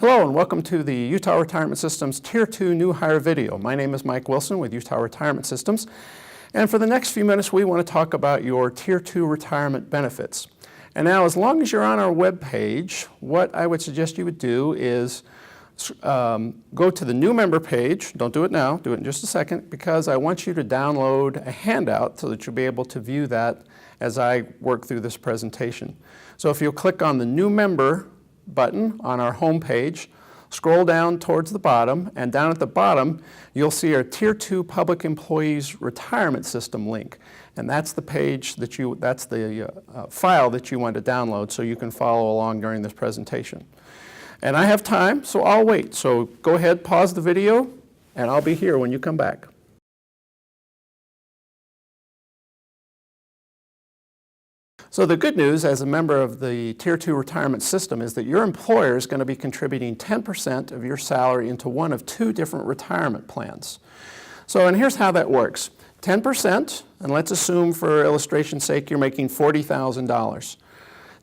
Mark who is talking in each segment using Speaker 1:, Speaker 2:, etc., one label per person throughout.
Speaker 1: Hello and welcome to the Utah Retirement Systems Tier 2 New Hire video. My name is Mike Wilson with Utah Retirement Systems. And for the next few minutes, we want to talk about your Tier 2 retirement benefits. And now, as long as you're on our webpage, what I would suggest you would do is go to the new member page. Don't do it now, do it in just a second, because I want you to download a handout so that you'll be able to view that as I work through this presentation. So if you'll click on the new member button on our home page, scroll down towards the bottom, and down at the bottom you'll see our Tier 2 Public Employees Retirement System link. And that's the page that that's the file that you want to download so you can follow along during this presentation. And I have time, so I'll wait. So go ahead, pause the video, and I'll be here when you come back. So the good news as a member of the Tier 2 retirement system is that your employer is going to be contributing 10% of your salary into one of two different retirement plans. So, and here's how that works. 10%, and let's assume for illustration's sake you're making $40,000.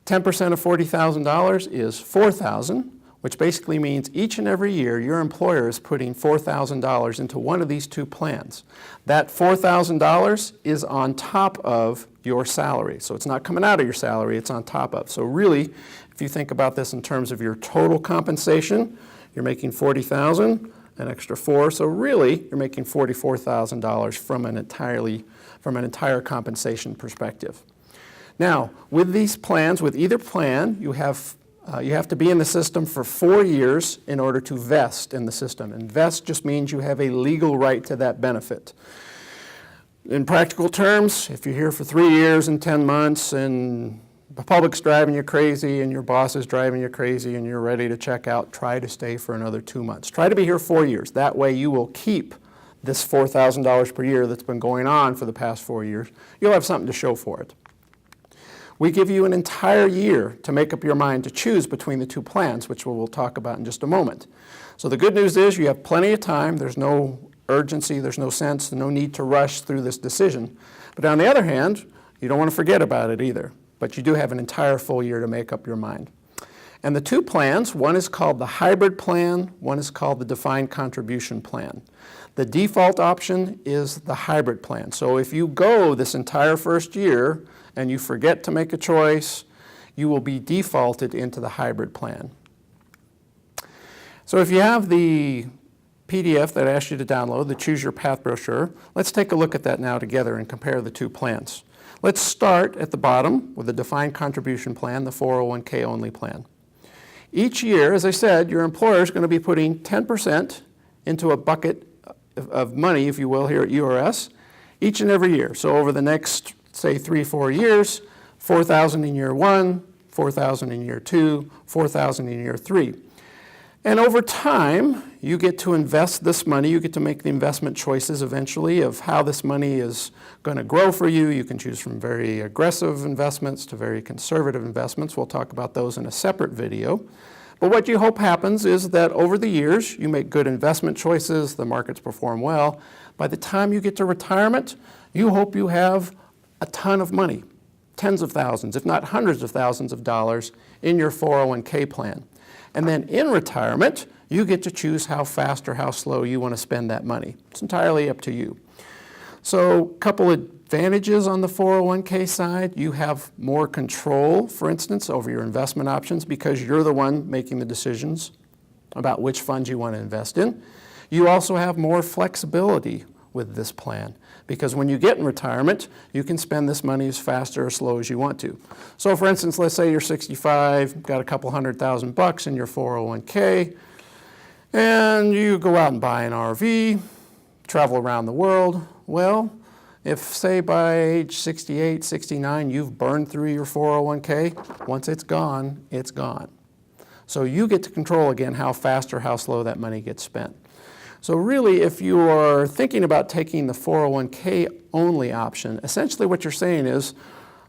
Speaker 1: 10% of $40,000 is $4,000, which basically means each and every year your employer is putting $4,000 into one of these two plans. That $4,000 is on top of your salary. So it's not coming out of your salary, it's on top of. So really, if you think about this in terms of your total compensation, you're making $40,000, an extra $4,000, so really you're making $44,000 from an entire compensation perspective. Now, with these plans, with either plan, you have to be in the system for 4 years in order to vest in the system. And vest just means you have a legal right to that benefit. In practical terms, if you're here for 3 years and 10 months and the public's driving you crazy and your boss is driving you crazy and you're ready to check out, try to stay for another 2 months. Try to be here 4 years. That way you will keep this $4,000 per year that's been going on for the past 4 years. You'll have something to show for it. We give you an entire year to make up your mind to choose between the two plans, which we'll talk about in just a moment. So the good news is you have plenty of time. There's no urgency, there's no sense, no need to rush through this decision. But on the other hand, you don't want to forget about it either. But you do have an entire full year to make up your mind. And the two plans, one is called the hybrid plan, one is called the defined contribution plan. The default option is the hybrid plan. So if you go this entire first year and you forget to make a choice, you will be defaulted into the hybrid plan. So if you have the PDF that I asked you to download, the Choose Your Path brochure, let's take a look at that now together and compare the two plans. Let's start at the bottom with the defined contribution plan, the 401k only plan. Each year, as I said, your employer is going to be putting 10% into a bucket of money, if you will, here at URS, each and every year. So over the next, say, 3-4 years, $4,000 in year 1, $4,000 in year 2, $4,000 in year 3. And over time, you get to invest this money. You get to make the investment choices eventually of how this money is going to grow for you. You can choose from very aggressive investments to very conservative investments. We'll talk about those in a separate video. But what you hope happens is that over the years, you make good investment choices, the markets perform well. By the time you get to retirement, you hope you have a ton of money, tens of thousands, if not hundreds of thousands of dollars in your 401k plan. And then in retirement, you get to choose how fast or how slow you want to spend that money. It's entirely up to you. So a couple advantages on the 401k side. You have more control, for instance, over your investment options because you're the one making the decisions about which funds you want to invest in. You also have more flexibility with this plan because when you get in retirement, you can spend this money as fast or as slow as you want to. So for instance, let's say you're 65, got a couple $100,000 in your 401k, and you go out and buy an RV, travel around the world. Well, if say by age 68, 69, you've burned through your 401k, once it's gone, it's gone. So you get to control again how fast or how slow that money gets spent. So really, if you are thinking about taking the 401k only option, essentially what you're saying is,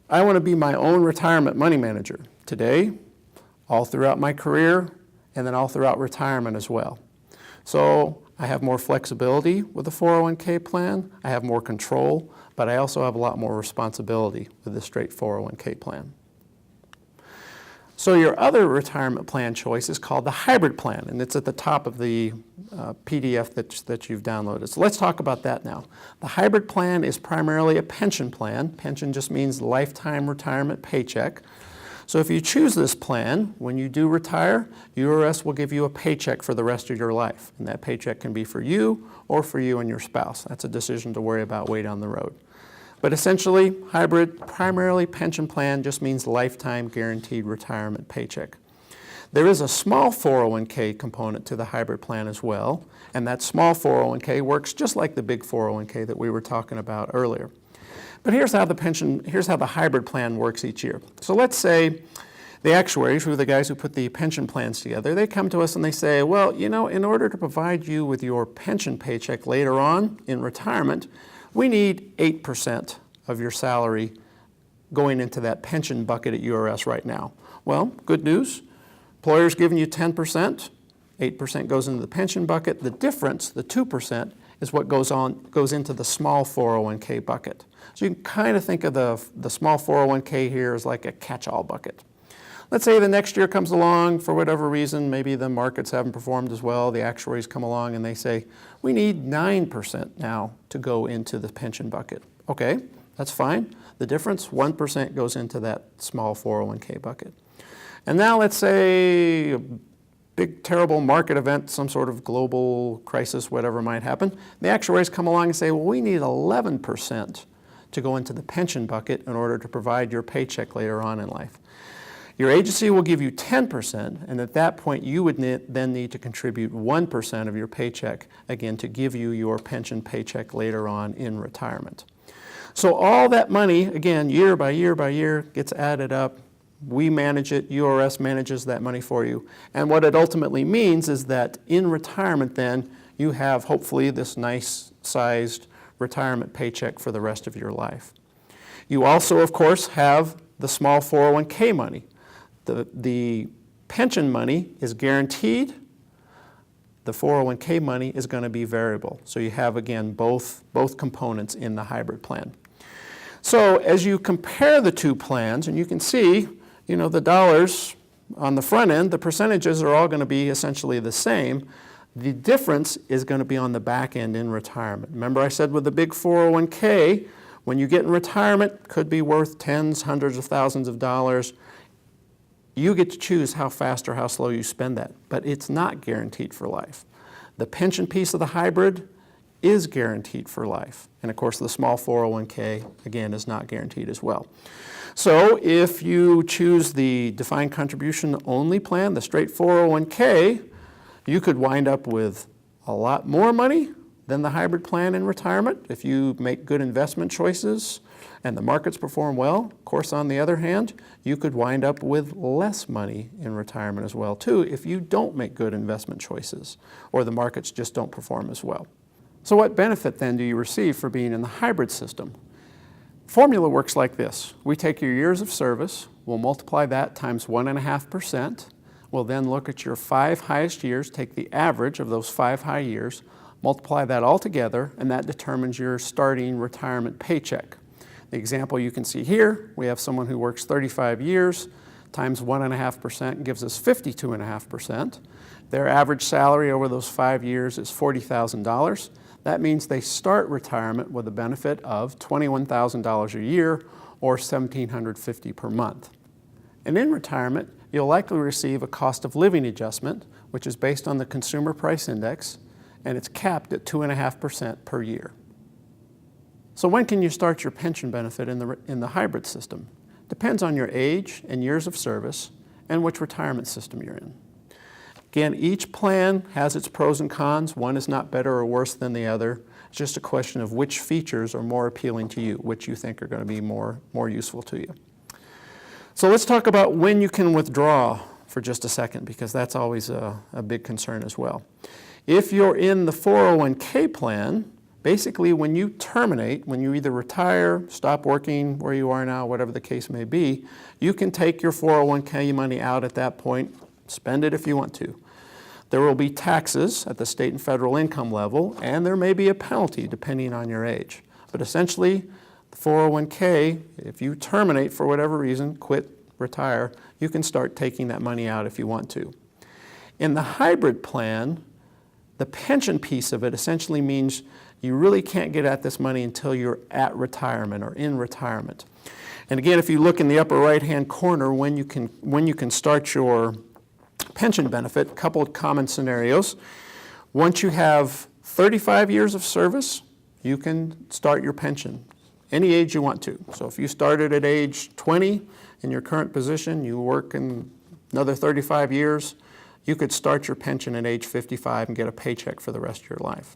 Speaker 1: I want to be my own retirement money manager today, all throughout my career, and then all throughout retirement as well. So I have more flexibility with the 401k plan, I have more control, but I also have a lot more responsibility with the straight 401k plan. So your other retirement plan choice is called the hybrid plan, and it's at the top of the PDF that you've downloaded. So let's talk about that now. The hybrid plan is primarily a pension plan. Pension just means lifetime retirement paycheck. So if you choose this plan, when you do retire, URS will give you a paycheck for the rest of your life. And that paycheck can be for you or for you and your spouse. That's a decision to worry about way down the road. But essentially, hybrid, primarily pension plan just means lifetime guaranteed retirement paycheck. There is a small 401k component to the hybrid plan as well, and that small 401k works just like the big 401k that we were talking about earlier. But here's how the hybrid plan works each year. So let's say the actuaries, who are the guys who put the pension plans together, they come to us and they say, well, you know, in order to provide you with your pension paycheck later on in retirement, we need 8% of your salary going into that pension bucket at URS right now. Well, good news. Employer's giving you 10%, 8% goes into the pension bucket. The difference, the 2%, is what goes into the small 401k bucket. So you can kind of think of the small 401k here as like a catch-all bucket. Let's say the next year comes along, for whatever reason, maybe the markets haven't performed as well, the actuaries come along and they say, we need 9% now to go into the pension bucket. Okay, that's fine. The difference, 1% goes into that small 401k bucket. And now let's say a big, terrible market event, some sort of global crisis, whatever might happen. The actuaries come along and say, well, we need 11% to go into the pension bucket in order to provide your paycheck later on in life. Your agency will give you 10%, and at that point you would then need to contribute 1% of your paycheck, again, to give you your pension paycheck later on in retirement. So all that money, again, year by year by year, gets added up. We manage it, URS manages that money for you. And what it ultimately means is that in retirement then, you have hopefully this nice sized retirement paycheck for the rest of your life. You also, of course, have the small 401k money. The pension money is guaranteed. The 401k money is going to be variable. So you have, again, both components in the hybrid plan. So as you compare the two plans, and you can see, you know, the dollars on the front end, the percentages are all going to be essentially the same. The difference is going to be on the back end in retirement. Remember I said with the big 401k, when you get in retirement, could be worth tens, hundreds of thousands of dollars. You get to choose how fast or how slow you spend that, but it's not guaranteed for life. The pension piece of the hybrid is guaranteed for life. And of course, the small 401k, again, is not guaranteed as well. So if you choose the defined contribution only plan, the straight 401k, you could wind up with a lot more money than the hybrid plan in retirement if you make good investment choices and the markets perform well. Of course, on the other hand, you could wind up with less money in retirement as well, too, if you don't make good investment choices or the markets just don't perform as well. So what benefit then do you receive for being in the hybrid system? Formula works like this. We take your years of service, we'll multiply that times 1.5%. We'll then look at your 5 highest years, take the average of those 5 high years, multiply that all together, and that determines your starting retirement paycheck. The example you can see here, we have someone who works 35 years, times 1.5% gives us 52.5%. Their average salary over those 5 years is $40,000. That means they start retirement with a benefit of $21,000 a year or $1,750 per month. And in retirement, you'll likely receive a cost of living adjustment, which is based on the Consumer Price Index, and it's capped at 2.5% per year. So when can you start your pension benefit in the hybrid system? Depends on your age and years of service and which retirement system you're in. Again, each plan has its pros and cons. One is not better or worse than the other. It's just a question of which features are more appealing to you, which you think are going to be more useful to you. So let's talk about when you can withdraw for just a second, because that's always a big concern as well. If you're in the 401k plan, basically when you terminate, when you either retire, stop working where you are now, whatever the case may be, you can take your 401k money out at that point, spend it if you want to. There will be taxes at the state and federal income level, and there may be a penalty depending on your age. But essentially, the 401k, if you terminate for whatever reason, quit retire, you can start taking that money out if you want to. In the hybrid plan, the pension piece of it essentially means you really can't get at this money until you're at retirement or in retirement. And again, if you look in the upper right-hand corner, when you can start your pension benefit, a couple of common scenarios. Once you have 35 years of service, you can start your pension any age you want to. So if you started at age 20 in your current position, you work in another 35 years, you could start your pension at age 55 and get a paycheck for the rest of your life.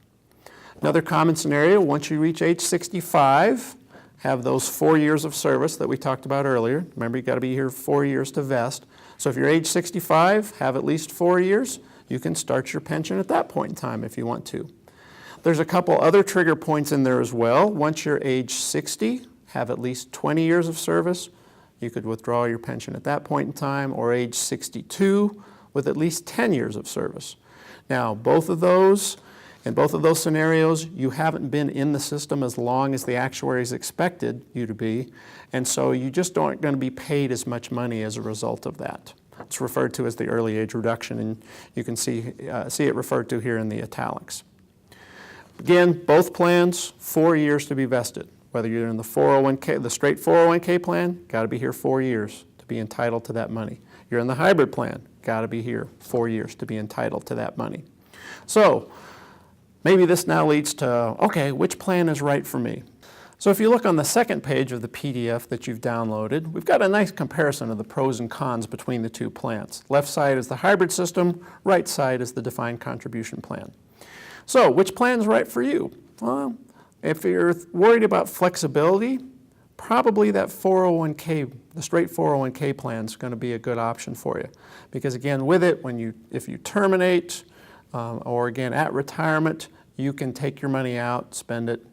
Speaker 1: Another common scenario, once you reach age 65, have those 4 years of service that we talked about earlier. Remember, you've got to be here 4 years to vest. So if you're age 65, have at least 4 years, you can start your pension at that point in time if you want to. There's a couple other trigger points in there as well. Once you're age 60, have at least 20 years of service, you could withdraw your pension at that point in time, or age 62 with at least 10 years of service. Now, in both of those scenarios, you haven't been in the system as long as the actuaries expected you to be, and so you just aren't going to be paid as much money as a result of that. It's referred to as the early age reduction, and you can see it referred to here in the italics. Again, both plans, 4 years to be vested. Whether you're in the 401k, the straight 401k plan, got to be here 4 years to be entitled to that money. You're in the hybrid plan, got to be here 4 years to be entitled to that money. So maybe this now leads to, okay, which plan is right for me? So if you look on the second page of the PDF that you've downloaded, we've got a nice comparison of the pros and cons between the two plans. Left side is the hybrid system, right side is the defined contribution plan. So which plan is right for you? Well, if you're worried about flexibility, probably that 401k, the straight 401k plan is going to be a good option for you. Because again, with it, if you terminate, or again at retirement, you can take your money out, spend it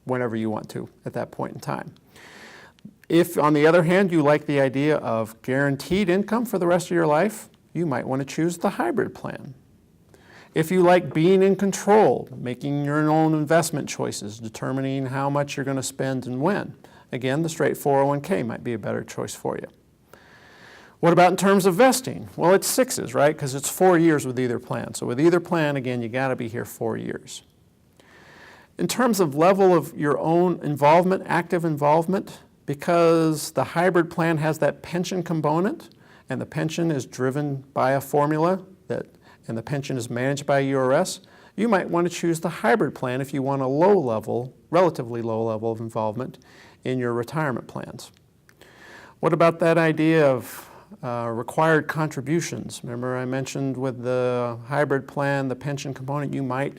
Speaker 1: whenever you want to at that point in time. If, on the other hand, you like the idea of guaranteed income for the rest of your life, you might want to choose the hybrid plan. If you like being in control, making your own investment choices, determining how much you're going to spend and when, again, the straight 401k might be a better choice for you. What about in terms of vesting? Well, it's sixes, right? Because it's 4 years with either plan. So with either plan, again, you got to be here 4 years. In terms of level of your own involvement, active involvement, because the hybrid plan has that pension component, and the pension is driven by a formula, and the pension is managed by URS, you might want to choose the hybrid plan if you want a low level, relatively low level of involvement in your retirement plans. What about that idea of required contributions? Remember I mentioned with the hybrid plan, the pension component, you might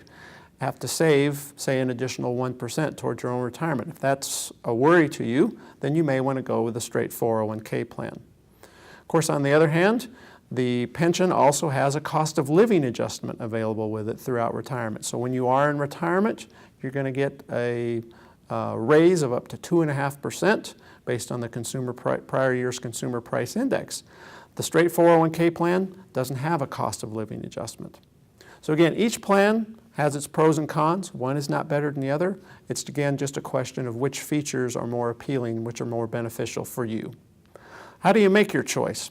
Speaker 1: have to save, say, an additional 1% towards your own retirement. If that's a worry to you, then you may want to go with a straight 401k plan. Of course, on the other hand, the pension also has a cost of living adjustment available with it throughout retirement. So when you are in retirement, you're going to get a raise of up to 2.5% based on the prior year's consumer price index. The straight 401k plan doesn't have a cost of living adjustment. So again, each plan has its pros and cons. One is not better than the other. It's again just a question of which features are more appealing, which are more beneficial for you. How do you make your choice?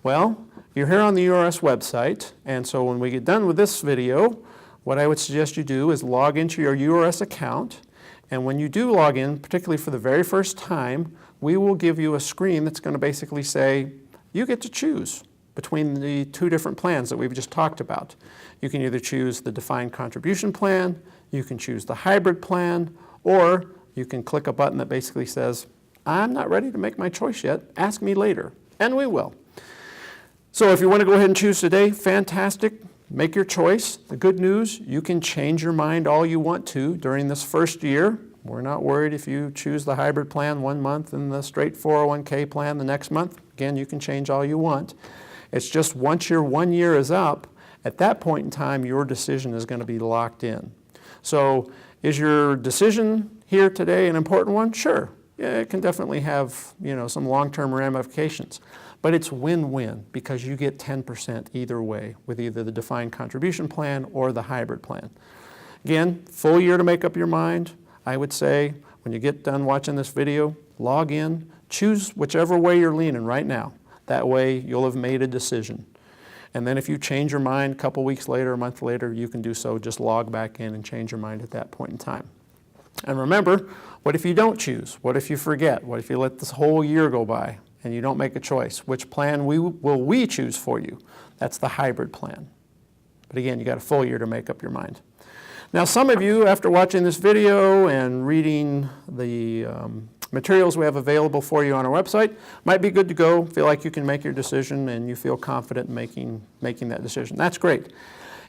Speaker 1: Well, you're here on the URS website, and so when we get done with this video, what I would suggest you do is log into your URS account, and when you do log in, particularly for the very first time, we will give you a screen that's going to basically say, you get to choose between the two different plans that we've just talked about. You can either choose the defined contribution plan, you can choose the hybrid plan, or you can click a button that basically says, I'm not ready to make my choice yet, ask me later, and we will. So if you want to go ahead and choose today, fantastic, make your choice. The good news, you can change your mind all you want to during this first year. We're not worried if you choose the hybrid plan 1 month and the straight 401k plan the next month. Again, you can change all you want. It's just once your 1 year is up, at that point in time, your decision is going to be locked in. So is your decision here today an important one? Sure. Yeah, it can definitely have, some long-term ramifications. But it's win-win because you get 10% either way with either the defined contribution plan or the hybrid plan. Again, full year to make up your mind. I would say when you get done watching this video, log in, choose whichever way you're leaning right now. That way you'll have made a decision. And then if you change your mind a couple weeks later, a month later, you can do so. Just log back in and change your mind at that point in time. And remember, what if you don't choose? What if you forget? What if you let this whole year go by and you don't make a choice? Which plan will we choose for you? That's the hybrid plan. But again, you got a full year to make up your mind. Now, some of you, after watching this video and reading the materials we have available for you on our website, might be good to go, feel like you can make your decision and you feel confident in making that decision. That's great.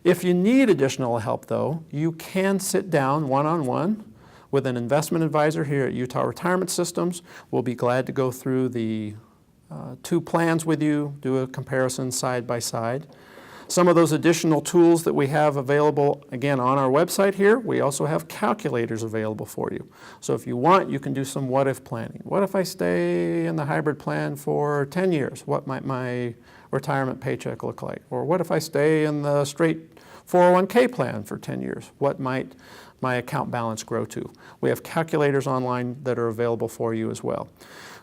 Speaker 1: If you need additional help, though, you can sit down one-on-one with an investment advisor here at Utah Retirement Systems. We'll be glad to go through the two plans with you, do a comparison side by side. Some of those additional tools that we have available, again, on our website here, we also have calculators available for you. So if you want, you can do some what-if planning. What if I stay in the hybrid plan for 10 years? What might my retirement paycheck look like? Or what if I stay in the straight 401k plan for 10 years? What might my account balance grow to? We have calculators online that are available for you as well.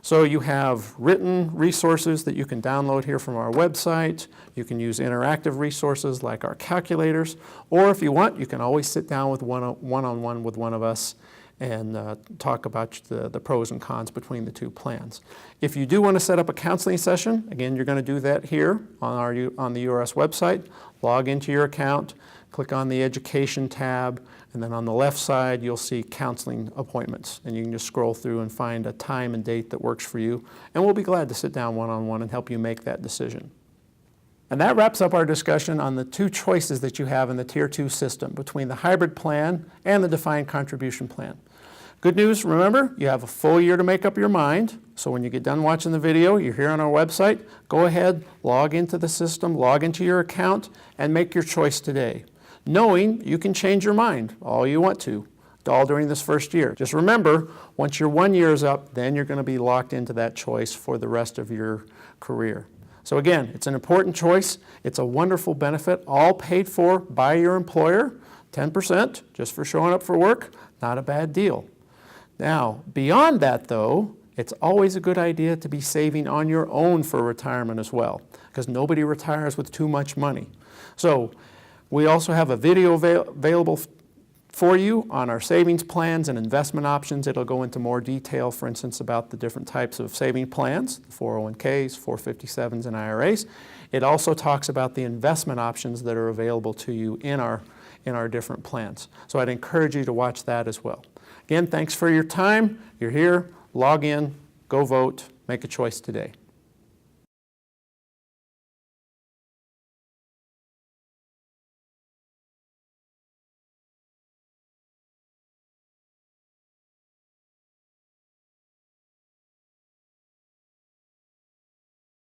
Speaker 1: So you have written resources that you can download here from our website. You can use interactive resources like our calculators, or if you want, you can always sit down with one-on-one with one of us and talk about the pros and cons between the two plans. If you do want to set up a counseling session, again, you're going to do that here on the URS website. Log into your account, click on the Education tab, and then on the left side, you'll see counseling appointments. And you can just scroll through and find a time and date that works for you. And we'll be glad to sit down one-on-one and help you make that decision. And that wraps up our discussion on the two choices that you have in the Tier 2 system between the hybrid plan and the defined contribution plan. Good news, remember, you have a full year to make up your mind. So when you get done watching the video, you're here on our website, go ahead, log into the system, log into your account, and make your choice today, knowing you can change your mind all you want to, all during this first year. Just remember, once your 1 year is up, then you're going to be locked into that choice for the rest of your career. So again, it's an important choice. It's a wonderful benefit, all paid for by your employer, 10% just for showing up for work, not a bad deal. Now, beyond that though, it's always a good idea to be saving on your own for retirement as well, because nobody retires with too much money. So we also have a video available for you on our savings plans and investment options. It'll go into more detail, for instance, about the different types of saving plans, the 401ks, 457s, and IRAs. It also talks about the investment options that are available to you in our different plans. So I'd encourage you to watch that as well. Again, thanks for your time. You're here. Log in, go vote, make a choice today.